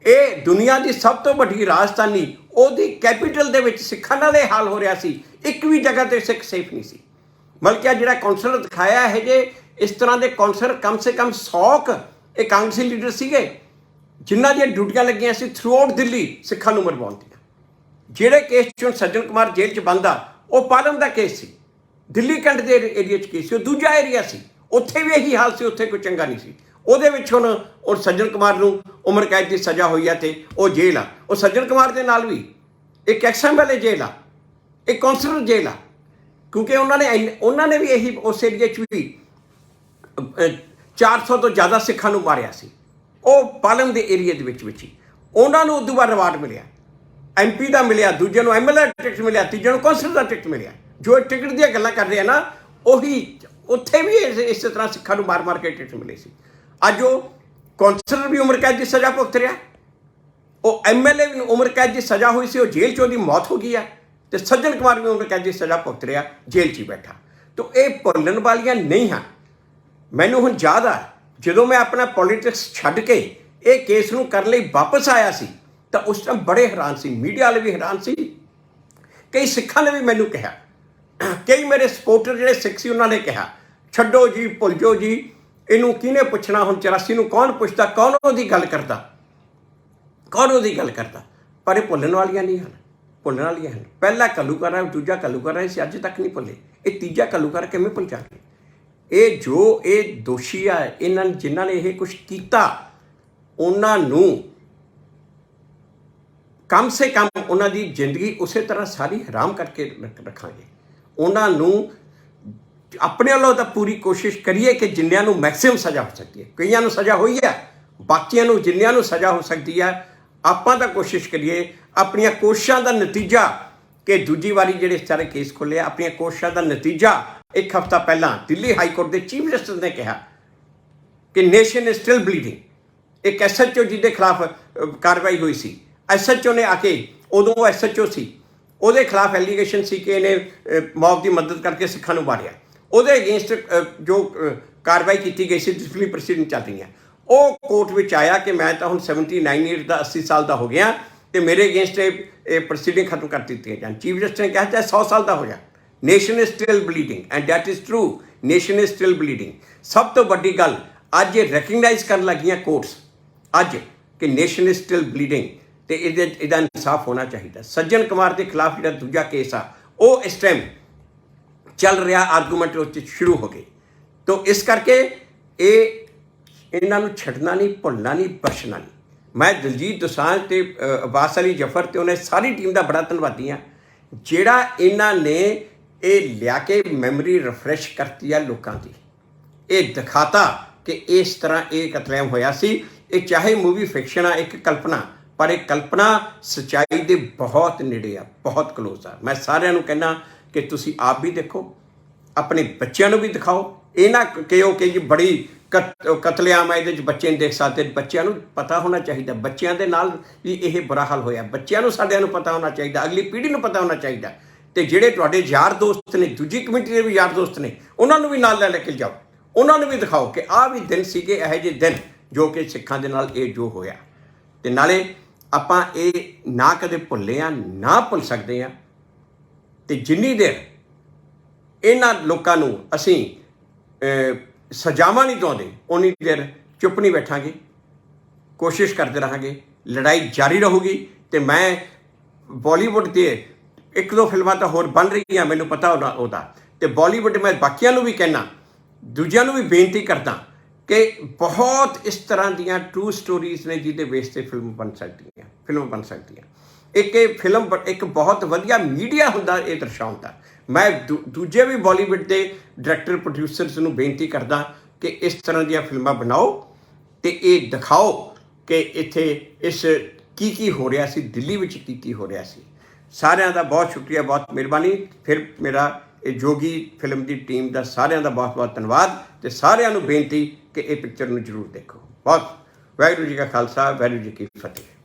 ये दुनिया की सब तो वड्डी राजधानी उहदी कैपीटल दे विच सिखां नाल ये हाल हो रहा सी। एक भी जगह ते सिख सेफ नहीं सी। बल्कि जिहड़ा कौंसलर दिखाया है जे इस तरह के कौंसलर कम से कम 100 एक कांग्रेसी लीडर सीगे जिन्हां दी ड्यूटियां लगियां सी थ्रू आउट दिल्ली सिखां नूं मरवाउण दी। जिहड़े केस च सज्जन कुमार जेल च बंद आ, वो पालम का केस सी, दिल्ली कंड के एरिया च केस सी, दूजा एरिया सी, उत्थे भी यही हाल से, उत्थे कोई चंगा नहीं सी। ਉਹਦੇ ਵਿੱਚ ਹੁਣ सज्जन कुमार ਨੂੰ उम्र कैद की सज़ा हुई है तो वह जेल आ। वो सज्जन कुमार के नाल भी एक XMLA जेल आ, एक कौंसलर जेल आ, क्योंकि उन्होंने भी यही उस एरिए च भी 400 तो ज़्यादा सिखां नूं मारिया सी। वो पालम के एरिए के विच ही उन्होंने उदों बाद रिवार्ड मिलिया, MP का मिलिया, दूजे नूं MLA टिकट मिलिया, तीजे नूं कौंसलर का टिकट मिलिया। जो टिकट दी गल्लां कर रहे हैं ना, उही उत्थे भी इस तरह सिखां नूं मार मार के टिकट मिले सी। अज वो कौंसलर भी उम्र कैद की सज़ा भुगत रहा, वो MLA भी उम्र कैद की सज़ा हुई सी, वो जेल च उहदी मौत हो गई है, तो सज्जन कुमार भी उम्र कैद की सज़ा भुगत रहा, जेल च ही बैठा। तो ये भुल्लण वालियां नहीं हैं। मैनूं हुण याद आ जदों मैं अपना पॉलिटिक्स छड्ड के ये केस नूं करन लई वापस आया सी, तो उस टाइम बड़े हैरान सी, मीडिया वाले भी हैरान सी, कई सिखां ने भी मैनूं कहा, कई मेरे सपोर्टर जिहड़े सिख सी उन्होंने कहा छड्डो जी, भुल जाओ जी, इनू किने पुछना, हुण 84 नूं कौन पुछदा, कौन उहदी गल करदा, कौन उहदी गल करदा। पर ये भुल्लण वालियां नहीं हैं, भुल्लण वालियां हैं। पहला घल्लूघर है, दूजा घल्लूघर है, इसे अज तक नहीं भुल्ले, ये तीजा घल्लूघर किवें भुल जाणगे। ये जो ये दोषी आ, इन्हां जिन्हां ने ये कुछ कीता, उन्हां नूं कम से कम उन्हां दी जिंदगी उस तरह सारी हराम करके रखांगे। उन्हां नूं अपने वालों तो पूरी कोशिश करिए कि जिन्नियां नूं मैक्सिमम सज़ा हो सकती है। कईयां नूं सज़ा हुई है, बाकियां नूं जिन्नियां नूं सज़ा हो सकती है, आपां तां कोशिश करिए अपनियां कोशिशां दा नतीजा कि दूजी वारी ਜਿਹੜੇ ਸਾਰੇ ਕੇਸ ਖੋਲ੍ਹੇ ਆਪਣੀਆਂ ਕੋਸ਼ਿਸ਼ਾਂ ਦਾ ਨਤੀਜਾ ਇੱਕ ਹਫ਼ਤਾ ਪਹਿਲਾਂ ਦਿੱਲੀ ਹਾਈ ਕੋਰਟ ਦੇ ਚੀਫ ਜਸਟਿਸ ਨੇ ਕਿਹਾ ਕਿ ਨੇਸ਼ਨ ਇਜ਼ ਸਟਿਲ ਬਲੀਡਿੰਗ। ਇੱਕ SHO ਜਿਹਦੇ ਖਿਲਾਫ ਕਾਰਵਾਈ ਹੋਈ ਸੀ, SHO ਨੇ ਆ ਕੇ, ਉਦੋਂ ਉਹ SHO ਸੀ, ਉਹਦੇ ਖਿਲਾਫ ਐਲੀਗੇਸ਼ਨ ਸੀ ਕਿ ਇਹਨੇ ਮੌਤ ਦੀ ਮਦਦ ਕਰਕੇ ਸਿੱਖਾਂ ਨੂੰ ਮਾਰਿਆ। ਉਹਦੇ ਅਗੇਂਸਟ ਜੋ ਕਾਰਵਾਈ ਕੀਤੀ ਗਈ ਸੀ, ਡਿਸਪਲਿਨਰੀ ਪ੍ਰੋਸੀਡਿੰਗ ਚੱਲ ਰਹੀਆਂ, ਉਹ ਕੋਰਟ ਵਿੱਚ ਆਇਆ ਕਿ ਮੈਂ ਤਾਂ ਹੁਣ 79 ਈਅਰ ਦਾ 80 ਸਾਲ ਦਾ ਹੋ ਗਿਆ ਤੇ ਮੇਰੇ ਅਗੇਂਸਟ ਇਹ ਪ੍ਰੋਸੀਡਿੰਗ ਖਤਮ ਕਰ ਦਿੱਤੀਆਂ ਜਾਣ। ਚੀਫ ਜਸਟਿਸ ਨੇ ਕਿਹਾ ਚਾਹੇ 100 ਸਾਲ ਦਾ ਹੋ ਜਾ, nation is still bleeding and that is true, nation is still bleeding. ਸਭ ਤੋਂ ਵੱਡੀ ਗੱਲ ਅੱਜ ਇਹ ਰੈਕਗਨਾਈਜ਼ ਕਰਨ ਲੱਗੀਆਂ ਕੋਰਟਸ ਅੱਜ ਕਿ ਨੇਸ਼ਨ ਇਜ਼ ਸਟਿਲ ਬਲੀਡਿੰਗ ਤੇ ਇਹਦਾ ਇਨਸਾਫ ਹੋਣਾ ਚਾਹੀਦਾ। ਸੱਜਣ ਕੁਮਾਰ ਦੇ ਖਿਲਾਫ ਜਿਹੜਾ ਦੂਜਾ ਕੇਸ ਆ ਉਹ ਇਸ ਟਾਈਮ ਚੱਲ ਰਿਹਾ, ਆਰਗੂਮੈਂਟ ਉਹ ਸ਼ੁਰੂ ਹੋ ਗਏ। ਤੋ ਇਸ ਕਰਕੇ ਇਹਨਾਂ ਨੂੰ ਛੱਡਣਾ ਨਹੀਂ, ਭੁੱਲਣਾ ਨਹੀਂ, ਬਖਸ਼ਣਾ ਨਹੀਂ। ਮੈਂ ਦਲਜੀਤ ਦੋਸਾਂਝ ਤੇ ਅਬਾਸ ਅਲੀ ਜਫਰ ਤੇ ਉਹਨੇ ਸਾਰੀ ਟੀਮ ਦਾ ਬੜਾ ਧੰਨਵਾਦੀ ਹਾਂ ਜਿਹੜਾ ਇਹਨਾਂ ਨੇ ਇਹ ਲਿਆ ਕੇ ਮੈਮਰੀ ਰਿਫਰੈਸ਼ ਕਰਤੀ ਆ ਲੋਕਾਂ ਦੀ। ਇਹ ਦਿਖਾਤਾ ਕਿ ਇਸ ਤਰ੍ਹਾਂ ਇਹ ਕਤਲੇਆਮ ਹੋਇਆ ਸੀ। ਇਹ ਚਾਹੇ ਮੂਵੀ ਫਿਕਸ਼ਨ ਆ, ਇੱਕ ਕਲਪਨਾ, ਪਰ ਇਹ ਕਲਪਨਾ ਸੱਚਾਈ ਦੇ ਬਹੁਤ ਨੇੜੇ ਆ, ਬਹੁਤ ਕਲੋਜ਼ ਆ। ਮੈਂ ਸਾਰਿਆਂ ਨੂੰ ਕਹਿੰਦਾ ਕਿ ਤੁਸੀਂ ਆਪ ਵੀ ਦੇਖੋ, ਆਪਣੇ ਬੱਚਿਆਂ ਨੂੰ ਵੀ ਦਿਖਾਓ। ਇਹ ਨਾ ਕਿਹੋ ਕਿ ਜੀ ਬੜੀ ਕਤਲੇਆਮ ਆ, ਇਹਦੇ 'ਚ ਬੱਚੇ ਨਹੀਂ ਦੇਖ ਸਕਦੇ। ਬੱਚਿਆਂ ਨੂੰ ਪਤਾ ਹੋਣਾ ਚਾਹੀਦਾ, ਬੱਚਿਆਂ ਦੇ ਨਾਲ ਵੀ ਇਹ ਬੁਰਾ ਹਾਲ ਹੋਇਆ। ਬੱਚਿਆਂ ਨੂੰ, ਸਾਡਿਆਂ ਨੂੰ ਪਤਾ ਹੋਣਾ ਚਾਹੀਦਾ, ਅਗਲੀ ਪੀੜ੍ਹੀ ਨੂੰ ਪਤਾ ਹੋਣਾ ਚਾਹੀਦਾ। ਤੇ ਜਿਹੜੇ ਤੁਹਾਡੇ ਯਾਰ ਦੋਸਤ ਨੇ, ਦੂਜੀ ਕਮਿਊਨਿਟੀ ਦੇ ਵੀ ਯਾਰ ਦੋਸਤ ਨੇ, ਉਹਨਾਂ ਨੂੰ ਵੀ ਨਾਲ ਲੈ ਕੇ ਜਾਓ, ਉਹਨਾਂ ਨੂੰ ਵੀ ਦਿਖਾਓ ਕਿ ਆਹ ਵੀ ਦਿਨ ਸੀਗੇ, ਇਹੋ ਜਿਹੇ ਦਿਨ ਜੋ ਕਿ ਸਿੱਖਾਂ ਦੇ ਨਾਲ ਇਹ ਜੋ ਹੋਇਆ। ਤੇ ਨਾਲੇ ਆਪਾਂ ਇਹ ਨਾ ਕਦੇ ਭੁੱਲੇ ਆ, ਨਾ ਭੁੱਲ ਸਕਦੇ ਆ। ਤੇ ਜਿੰਨੀ ਦੇਰ ਇਹਨਾਂ ਲੋਕਾਂ ਨੂੰ ਅਸੀਂ ਸਜ਼ਾਵਾਂ ਨਹੀਂ ਦਿੰਦੇ, ਉਨੀ ਦੇਰ ਚੁੱਪ ਨਹੀਂ ਬੈਠਾਂਗੇ, ਕੋਸ਼ਿਸ਼ ਕਰਦੇ ਰਹਾਂਗੇ, ਲੜਾਈ ਜਾਰੀ ਰਹੂਗੀ। ਤੇ ਮੈਂ ਬਾਲੀਵੁੱਡ ਦੇ 1-2 ਫਿਲਮਾਂ ਤਾਂ ਹੋਰ ਬਣ ਰਹੀਆਂ, ਮੈਨੂੰ ਪਤਾ ਉਹਦਾ। ਤੇ ਬਾਲੀਵੁੱਡ ਮੈਂ ਬਾਕੀਆਂ ਨੂੰ ਵੀ ਕਹਿਣਾ, ਦੂਜਿਆਂ ਨੂੰ ਵੀ ਬੇਨਤੀ ਕਰਦਾ ਕਿ ਬਹੁਤ ਇਸ ਤਰ੍ਹਾਂ ਦੀਆਂ ਟਰੂ ਸਟੋਰੀਜ਼ ਨੇ ਜਿਹਦੇ ਬੇਸ 'ਤੇ ਫਿਲਮ ਬਣ ਸਕਦੀਆਂ। ਇਹ ਫਿਲਮ ਇੱਕ ਬਹੁਤ ਵਧੀਆ ਮੀਡੀਆ ਹੁੰਦਾ ਇਹ ਦਰਸਾਉਣ ਦਾ। ਮੈਂ ਦੂਜੇ ਵੀ ਬਾਲੀਵੁੱਡ ਦੇ ਡਾਇਰੈਕਟਰ, ਪ੍ਰੋਡਿਊਸਰਸ ਨੂੰ ਬੇਨਤੀ ਕਰਦਾ ਕਿ ਇਸ ਤਰ੍ਹਾਂ ਦੀਆਂ ਫਿਲਮਾਂ ਬਣਾਓ ਤੇ ਇਹ ਦਿਖਾਓ ਕਿ ਇੱਥੇ ਇਸ ਕੀ ਹੋ ਰਿਹਾ ਸੀ, ਦਿੱਲੀ ਵਿੱਚ ਕੀ ਹੋ ਰਿਹਾ ਸੀ। ਸਾਰਿਆਂ ਦਾ ਬਹੁਤ ਸ਼ੁਕਰੀਆ, ਬਹੁਤ ਮਿਹਰਬਾਨੀ। ਫਿਰ ਮੇਰਾ ਇਹ ਜੋਗੀ ਫਿਲਮ ਦੀ ਟੀਮ ਦਾ ਸਾਰਿਆਂ ਦਾ ਬਹੁਤ ਬਹੁਤ ਧੰਨਵਾਦ ਤੇ ਸਾਰਿਆਂ ਨੂੰ ਬੇਨਤੀ ਕਿ ਇਹ ਪਿਕਚਰ ਨੂੰ ਜ਼ਰੂਰ ਦੇਖੋ। ਬਹੁਤ ਵਾਹਿਗੁਰੂ ਜੀ ਕਾ ਖਾਲਸਾ, ਵਾਹਿਗੁਰੂ ਜੀ ਕੀ ਫਤਿਹ।